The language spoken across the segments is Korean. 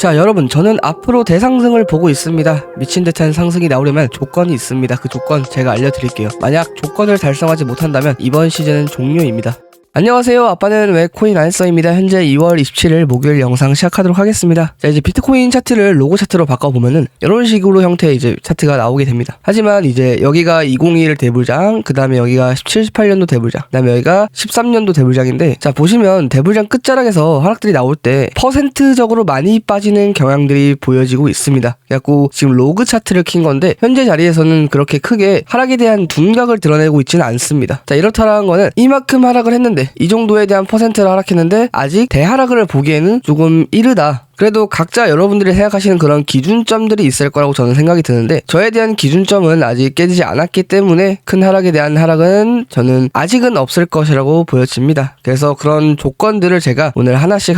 자, 여러분, 저는 앞으로 대상승을 보고 있습니다. 미친 듯한 상승이 나오려면 조건이 있습니다. 그 조건 제가 알려드릴게요. 만약 조건을 달성하지 못한다면 이번 시즌은 종료입니다. 안녕하세요. 아빠는 왜 코인 안 써입니다. 현재 2월 27일 목요일 영상 시작하도록 하겠습니다. 자, 이제 비트코인 차트를 로고 차트로 바꿔보면은 이런 식으로 형태의 이제 차트가 나오게 됩니다. 하지만 이제 여기가 2021 대불장, 그 다음에 여기가 17, 18년도 대불장, 그 다음에 여기가 13년도 대불장인데, 자, 보시면 대불장 끝자락에서 하락들이 나올 때 퍼센트적으로 많이 빠지는 경향들이 보여지고 있습니다. 그래갖고 지금 로그 차트를 킨 건데 현재 자리에서는 그렇게 크게 하락에 대한 둔각을 드러내고 있지는 않습니다. 자, 이렇다라는 거는 이만큼 하락을 했는데 이 정도에 대한 퍼센트를 하락했는데 아직 대하락을 보기에는 조금 이르다. 그래도 각자 여러분들이 생각하시는 그런 기준점들이 있을 거라고 저는 생각이 드는데, 저에 대한 기준점은 아직 깨지지 않았기 때문에 큰 하락에 대한 하락은 저는 아직은 없을 것이라고 보여집니다. 그래서 그런 조건들을 제가 오늘 하나씩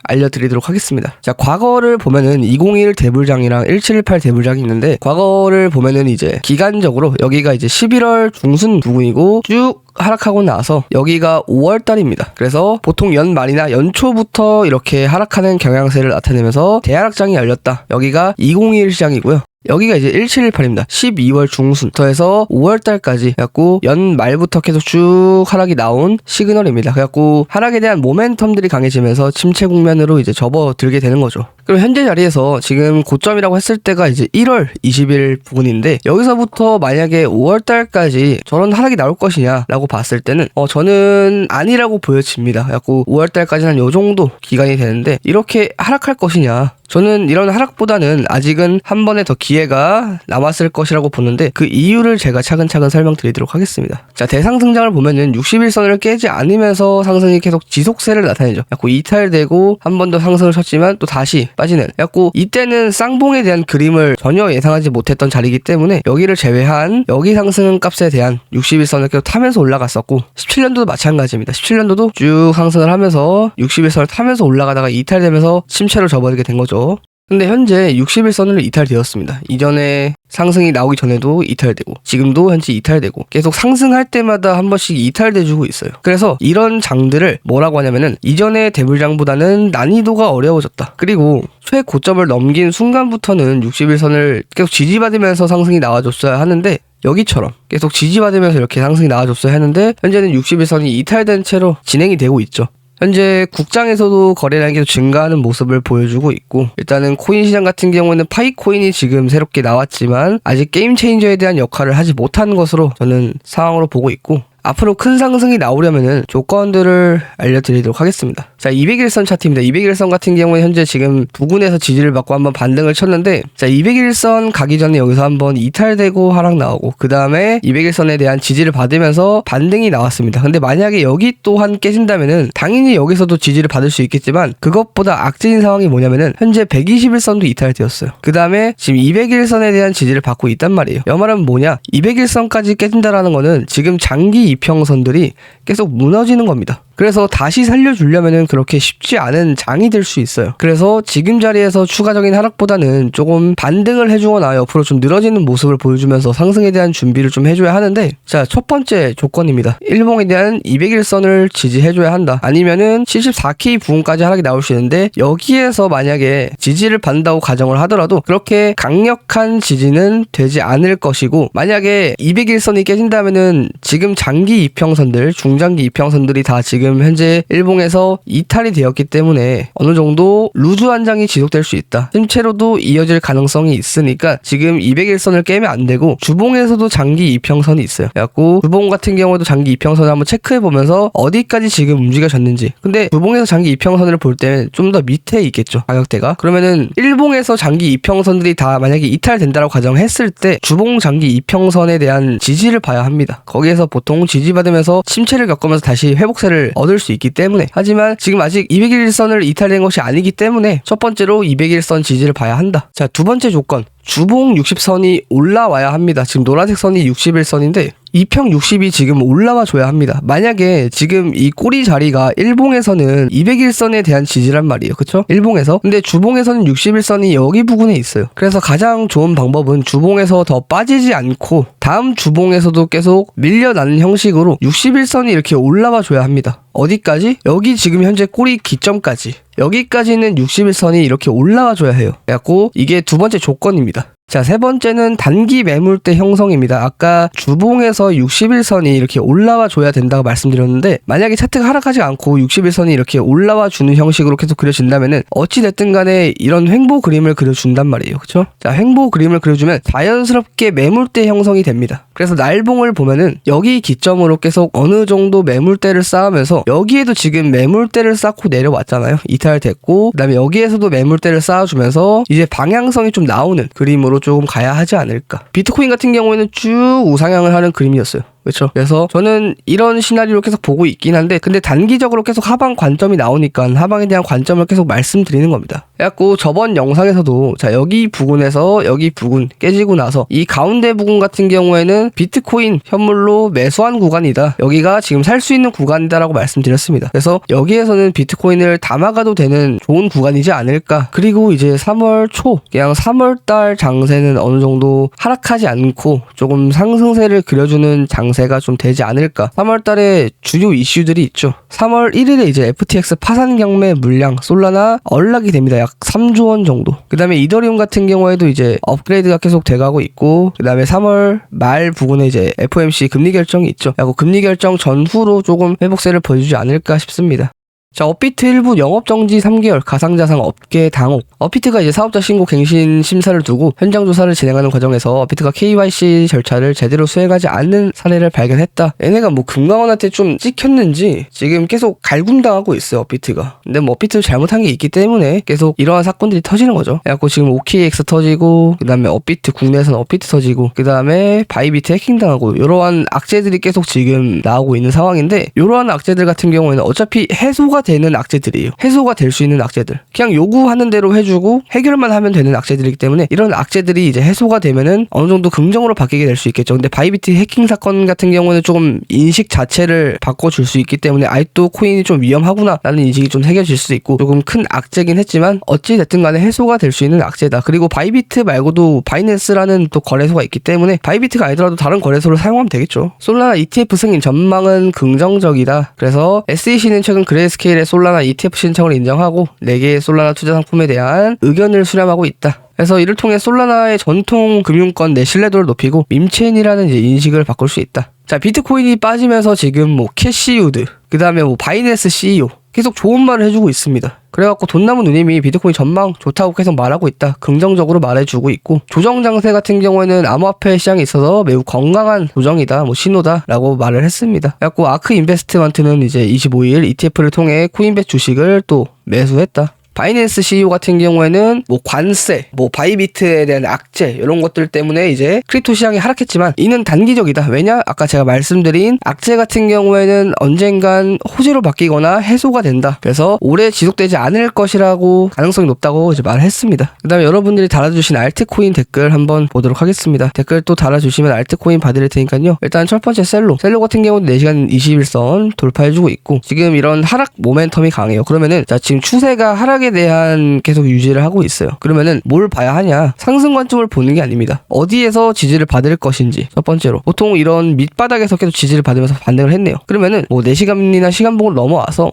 알려드리도록 하겠습니다. 자, 과거를 보면은 2021 대불장이랑 1718 대불장이 있는데, 과거를 보면은 이제 기간적으로 여기가 이제 11월 중순 부근이고 쭉 하락하고 나서 여기가 5월달입니다. 그래서 보통 연말이나 연초부터 이렇게 하락하는 경향세를 나타내면서 대하락장이 열렸다. 여기가 2021 시장이고요. 여기가 이제 1718입니다. 12월 중순부터 해서 5월달까지 해갖고 연말부터 계속 쭉 하락이 나온 시그널입니다. 그래갖고 하락에 대한 모멘텀들이 강해지면서 침체 국면으로 이제 접어들게 되는 거죠. 그럼 현재 자리에서 지금 고점이라고 했을 때가 이제 1월 20일 부근인데, 여기서부터 만약에 5월달까지 저런 하락이 나올 것이냐라고 봤을 때는 저는 아니라고 보여집니다. 그래갖고 5월달까지는 한 요 정도 기간이 되는데, 이렇게 하락할 것이냐, 저는 이런 하락보다는 아직은 한 번에 더 기회가 남았을 것이라고 보는데, 그 이유를 제가 차근차근 설명드리도록 하겠습니다. 자, 대상승장을 보면은 61선을 깨지 않으면서 상승이 계속 지속세를 나타내죠. 약간 이탈되고 한 번 더 상승을 쳤지만 또 다시 빠지는, 약간 이때는 쌍봉에 대한 그림을 전혀 예상하지 못했던 자리이기 때문에 여기를 제외한 여기 상승 값에 대한 61선을 계속 타면서 올라갔었고, 17년도도 마찬가지입니다. 17년도도 쭉 상승을 하면서 61선을 타면서 올라가다가 이탈되면서 침체로 접어들게 된 거죠. 근데 현재 61선으로 이탈되었습니다. 이전에 상승이 나오기 전에도 이탈되고 지금도 현재 이탈되고 계속 상승할 때마다 한 번씩 이탈돼주고 있어요. 그래서 이런 장들을 뭐라고 하냐면은 이전의 대불장보다는 난이도가 어려워졌다. 그리고 최고점을 넘긴 순간부터는 61선을 계속 지지받으면서 상승이 나와줬어야 하는데, 여기처럼 계속 지지받으면서 이렇게 상승이 나와줬어야 했는데 현재는 61선이 이탈된 채로 진행이 되고 있죠. 현재 국장에서도 거래량이 계속 증가하는 모습을 보여주고 있고, 일단은 코인 시장 같은 경우에는 파이코인이 지금 새롭게 나왔지만 아직 게임 체인저에 대한 역할을 하지 못한 것으로 저는 상황으로 보고 있고, 앞으로 큰 상승이 나오려면은 조건들을 알려드리도록 하겠습니다. 자, 201선 차트입니다. 201선 같은 경우는 현재 지금 부근에서 지지를 받고 한번 반등을 쳤는데, 자, 201선 가기 전에 여기서 한번 이탈되고 하락 나오고, 그 다음에 201선에 대한 지지를 받으면서 반등이 나왔습니다. 근데 만약에 여기 또한 깨진다면은 당연히 여기서도 지지를 받을 수 있겠지만, 그것보다 악재인 상황이 뭐냐면은 현재 121선도 이탈되었어요. 그 다음에 지금 201선에 대한 지지를 받고 있단 말이에요. 이 말은 뭐냐? 201선까지 깨진다라는 거는 지금 장기 이평선들이 계속 무너지는 겁니다. 그래서 다시 살려주려면은 그렇게 쉽지 않은 장이 될 수 있어요. 그래서 지금 자리에서 추가적인 하락보다는 조금 반등을 해주거나 옆으로 좀 늘어지는 모습을 보여주면서 상승에 대한 준비를 좀 해줘야 하는데, 자, 첫 번째 조건입니다. 일봉에 대한 201선을 지지해줘야 한다. 아니면은 74K 부근까지 하락이 나올 수 있는데, 여기에서 만약에 지지를 받는다고 가정을 하더라도 그렇게 강력한 지지는 되지 않을 것이고, 만약에 201선이 깨진다면은 지금 장기 이평선들, 중장기 이평선들이 다 지금 현재 일봉에서 이탈이 되었기 때문에 어느 정도 루즈 한장이 지속될 수 있다. 침체로도 이어질 가능성이 있으니까 지금 201선을 깨면 안 되고, 주봉에서도 장기 이평선이 있어요. 그래갖고 주봉 같은 경우도 장기 이평선을 한번 체크해보면서 어디까지 지금 움직여졌는지. 근데 주봉에서 장기 이평선을 볼 때는 좀 더 밑에 있겠죠, 가격대가. 그러면은 일봉에서 장기 이평선들이 다 만약에 이탈된다라고 가정했을 때 주봉 장기 이평선에 대한 지지를 봐야 합니다. 거기에서 보통 지지받으면서 침체를 겪으면서 다시 회복세를 얻을 수 있기 때문에. 하지만 지금 아직 201선을 이탈된 것이 아니기 때문에 첫 번째로 201선 지지를 봐야 한다. 자, 두 번째 조건, 주봉 60선이 올라와야 합니다. 지금 노란색 선이 61선인데 이평 60이 지금 올라와 줘야 합니다. 만약에 지금 이 꼬리 자리가 일봉에서는 201선에 대한 지지란 말이에요. 그쵸? 일봉에서. 근데 주봉에서는 61선이 여기 부근에 있어요. 그래서 가장 좋은 방법은 주봉에서 더 빠지지 않고 다음 주봉에서도 계속 밀려나는 형식으로 61선이 이렇게 올라와 줘야 합니다. 어디까지? 여기 지금 현재 꼬리 기점까지. 여기까지는 61선이 이렇게 올라와 줘야 해요. 그래갖고 이게 두 번째 조건입니다. 자, 세 번째는 단기 매물대 형성입니다. 아까 주봉에서 61선이 이렇게 올라와 줘야 된다고 말씀드렸는데, 만약에 차트가 하락하지 않고 61선이 이렇게 올라와 주는 형식으로 계속 그려진다면은 어찌됐든 간에 이런 횡보 그림을 그려준단 말이에요. 그쵸? 자, 횡보 그림을 그려주면 자연스럽게 매물대 형성이 됩니다. 그래서 날봉을 보면은 여기 기점으로 계속 어느 정도 매물대를 쌓으면서, 여기에도 지금 매물대를 쌓고 내려왔잖아요. 이탈됐고, 그 다음에 여기에서도 매물대를 쌓아주면서 이제 방향성이 좀 나오는 그림으로 조금 가야 하지 않을까. 비트코인 같은 경우에는 쭉 우상향을 하는 그림이었어요. 그렇죠. 그래서 저는 이런 시나리오를 계속 보고 있긴 한데, 근데 단기적으로 계속 하방 관점이 나오니까 하방에 대한 관점을 계속 말씀드리는 겁니다. 그래갖고 저번 영상에서도 자, 여기 부근에서 여기 부근 깨지고 나서 이 가운데 부근 같은 경우에는 비트코인 현물로 매수한 구간이다, 여기가 지금 살 수 있는 구간이다 라고 말씀드렸습니다. 그래서 여기에서는 비트코인을 담아가도 되는 좋은 구간이지 않을까. 그리고 이제 3월 초, 그냥 3월달 장세는 어느 정도 하락하지 않고 조금 상승세를 그려주는 장세가 좀 되지 않을까. 3월달에 주요 이슈들이 있죠. 3월 1일에 이제 FTX 파산 경매 물량 솔라나 언락이 됩니다. 약 3조 원 정도. 그 다음에 이더리움 같은 경우에도 이제 업그레이드가 계속 돼가고 있고, 그 다음에 3월 말 부근에 이제 FOMC 금리 결정이 있죠. 그리고 금리 결정 전후로 조금 회복세를 보여주지 않을까 싶습니다. 자, 업비트 일부 영업정지 3개월 가상자산 업계 당혹. 업비트가 이제 사업자 신고 갱신 심사를 두고 현장 조사를 진행하는 과정에서 업비트가 KYC 절차를 제대로 수행하지 않는 사례를 발견했다. 얘네가 뭐 금감원한테 좀 찍혔는지 지금 계속 갈굼당하고 있어요, 업비트가. 근데 뭐 업비트 잘못한 게 있기 때문에 계속 이러한 사건들이 터지는 거죠. 그래갖고 지금 OKX 터지고, 그 다음에 업비트 국내에서는 업비트 터지고, 그 다음에 바이비트 해킹당하고, 이러한 악재들이 계속 지금 나오고 있는 상황인데, 이러한 악재들 같은 경우에는 어차피 해소가 되는 악재들이에요. 해소가 될 수 있는 악재들. 그냥 요구하는 대로 해주고 해결만 하면 되는 악재들이기 때문에, 이런 악재들이 이제 해소가 되면은 어느 정도 긍정으로 바뀌게 될 수 있겠죠. 근데 바이비트 해킹 사건 같은 경우는 조금 인식 자체를 바꿔줄 수 있기 때문에 아직도 코인이 좀 위험하구나 라는 인식이 좀 새겨질 수 있고, 조금 큰 악재긴 했지만 어찌 됐든 간에 해소가 될 수 있는 악재다. 그리고 바이비트 말고도 바이낸스라는 또 거래소가 있기 때문에 바이비트가 아니더라도 다른 거래소를 사용하면 되겠죠. 솔라나 ETF 승인 전망은 긍정적이다. 그래서 SEC는 최근 그레이스케일의 솔라나 ETF 신청을 인정하고 4개의 솔라나 투자 상품에 대한 의견을 수렴하고 있다. 그래서 이를 통해 솔라나의 전통 금융권 내 신뢰도를 높이고 밈체인이라는 이제 인식을 바꿀 수 있다. 자, 비트코인이 빠지면서 지금 뭐 캐시우드, 그 다음에 뭐 바이낸스 CEO 계속 좋은 말을 해주고 있습니다. 그래갖고 돈나무 누님이 비트코인 전망 좋다고 계속 말하고 있다, 긍정적으로 말해주고 있고, 조정 장세 같은 경우에는 암호화폐 시장에 있어서 매우 건강한 조정이다, 뭐 신호다 라고 말을 했습니다. 그래갖고 아크 인베스트먼트는 이제 25일 ETF를 통해 코인베 주식을 또 매수했다. 바이낸스 CEO 같은 경우에는 뭐 관세, 뭐 바이비트에 대한 악재, 이런 것들 때문에 이제 크립토 시장이 하락했지만 이는 단기적이다. 왜냐? 아까 제가 말씀드린 악재 같은 경우에는 언젠간 호재로 바뀌거나 해소가 된다. 그래서 오래 지속되지 않을 것이라고 가능성이 높다고 이제 말했습니다. 그 다음에 여러분들이 달아주신 알트코인 댓글 한번 보도록 하겠습니다. 댓글 또 달아주시면 알트코인 받을 테니까요. 일단 첫 번째 셀로 같은 경우는 4시간 21선 돌파해주고 있고, 지금 이런 하락 모멘텀이 강해요. 그러면은 자, 지금 추세가 하락에 대한 계속 유지를 하고 있어요. 그러면은 뭘 봐야 하냐? 상승 관점을 보는 게 아닙니다. 어디에서 지지를 받을 것인지. 첫 번째로 보통 이런 밑바닥에서 계속 지지를 받으면서 반등을 했네요. 그러면은 뭐 4시간이나 시간봉을 넘어와서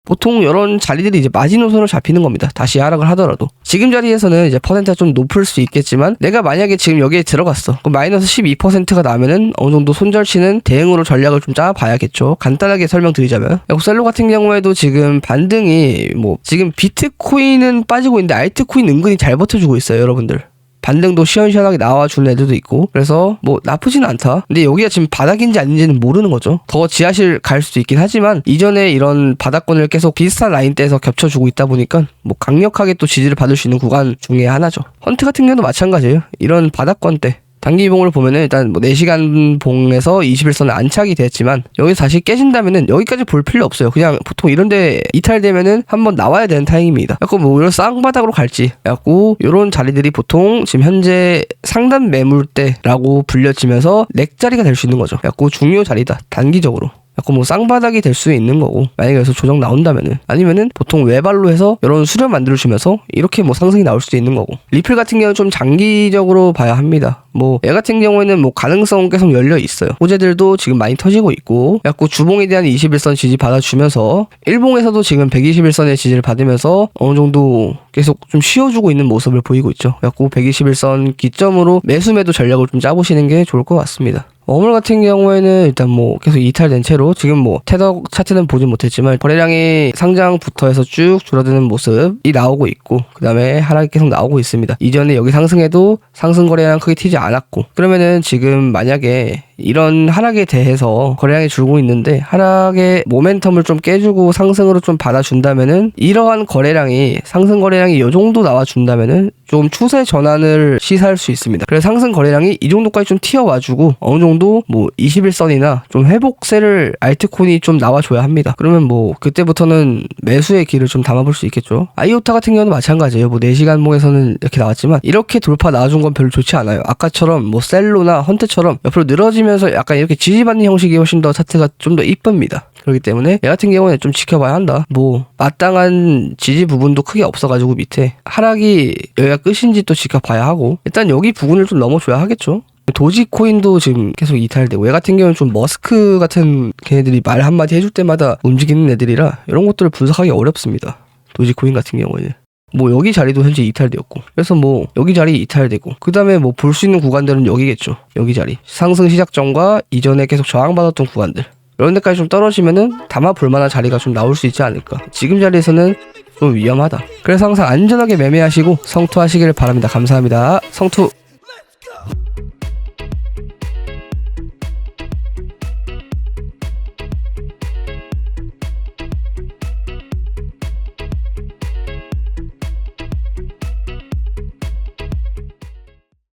보통 이런 자리들이 이제 마지노선으로 잡히는 겁니다. 다시 하락을 하더라도. 지금 자리에서는 이제 퍼센트가 좀 높을 수 있겠지만, 내가 만약에 지금 여기에 들어갔어. 그럼 마이너스 12%가 나면은 어느 정도 손절치는 대응으로 전략을 좀 짜봐야겠죠. 간단하게 설명드리자면, 셀로 같은 경우에도 지금 반등이 뭐 지금 비트코인은 빠지고 있는데 알트코인 은근히 잘 버텨주고 있어요, 여러분들. 반등도 시원시원하게 나와주는 애들도 있고, 그래서 뭐 나쁘지는 않다. 근데 여기가 지금 바닥인지 아닌지는 모르는 거죠. 더 지하실 갈 수도 있긴 하지만 이전에 이런 바닥권을 계속 비슷한 라인대에서 겹쳐주고 있다 보니까 뭐 강력하게 또 지지를 받을 수 있는 구간 중에 하나죠. 헌트 같은 경우도 마찬가지예요. 이런 바닥권대 단기 봉을 보면은 일단 뭐 4시간 봉에서 21선에 안착이 됐지만, 여기서 다시 깨진다면은 여기까지 볼 필요 없어요. 그냥 보통 이런데 이탈되면은 한번 나와야 되는 타이밍입니다. 약간 뭐 이런 쌍바닥으로 갈지, 약간 이런 자리들이 보통 지금 현재 상단 매물대라고 불려지면서 렉 자리가 될 수 있는 거죠. 약간 중요 자리다, 단기적으로. 약간 뭐 쌍바닥이 될 수 있는 거고, 만약에 그래서 조정 나온다면은, 아니면은 보통 외발로 해서 이런 수렴 만들어주면서 이렇게 뭐 상승이 나올 수도 있는 거고, 리플 같은 경우는 좀 장기적으로 봐야 합니다. 뭐 얘 같은 경우에는 뭐 가능성은 계속 열려 있어요. 호재들도 지금 많이 터지고 있고, 약간 주봉에 대한 21선 지지 받아주면서 일봉에서도 지금 121선의 지지를 받으면서 어느 정도 계속 좀 쉬어주고 있는 모습을 보이고 있죠. 약간 121선 기점으로 매수매도 전략을 좀 짜보시는 게 좋을 것 같습니다. 어물 같은 경우에는 일단 뭐 계속 이탈된 채로 지금 뭐 테더 차트는 보진 못했지만 거래량이 상장부터 해서 쭉 줄어드는 모습이 나오고 있고, 그 다음에 하락이 계속 나오고 있습니다. 이전에 여기 상승해도 상승 거래량 크게 튀지 않았고, 그러면은 지금 만약에 이런 하락에 대해서 거래량이 줄고 있는데 하락의 모멘텀을 좀 깨주고 상승으로 좀 받아준다면은, 이러한 거래량이 상승 거래량이 이 정도 나와준다면은 좀 추세 전환을 시사할 수 있습니다. 그래서 상승 거래량이 이 정도까지 좀 튀어와주고 어느 정도 뭐 21선이나 좀 회복세를 알트코인이 좀 나와줘야 합니다. 그러면 뭐 그때부터는 매수의 길을 좀 담아볼 수 있겠죠. 아이오타 같은 경우는 마찬가지예요. 뭐 4시간봉에서는 이렇게 나왔지만 이렇게 돌파 나와준 건 별로 좋지 않아요. 아까처럼 뭐 셀로나 헌트처럼 옆으로 늘어지면서 약간 이렇게 지지받는 형식이 훨씬 더 차트가 좀 더 이쁩니다. 그렇기 때문에 얘 같은 경우는 좀 지켜봐야 한다. 뭐 마땅한 지지 부분도 크게 없어가지고 밑에 하락이 여기가 끝인지 또 지켜봐야 하고, 일단 여기 부분을 좀 넘어줘야 하겠죠. 도지코인도 지금 계속 이탈되고, 얘 같은 경우는 좀 머스크 같은 걔네들이 말 한마디 해줄 때마다 움직이는 애들이라 이런 것들을 분석하기 어렵습니다. 도지코인 같은 경우에는 뭐 여기 자리도 현재 이탈되었고, 그래서 뭐 여기 자리 이탈되고, 그 다음에 뭐 볼 수 있는 구간들은 여기겠죠. 여기 자리 상승 시작 전과 이전에 계속 저항받았던 구간들, 이런 데까지 좀 떨어지면은 담아 볼 만한 자리가 좀 나올 수 있지 않을까. 지금 자리에서는 좀 위험하다. 그래서 항상 안전하게 매매하시고 성투하시기를 바랍니다. 감사합니다. 성투.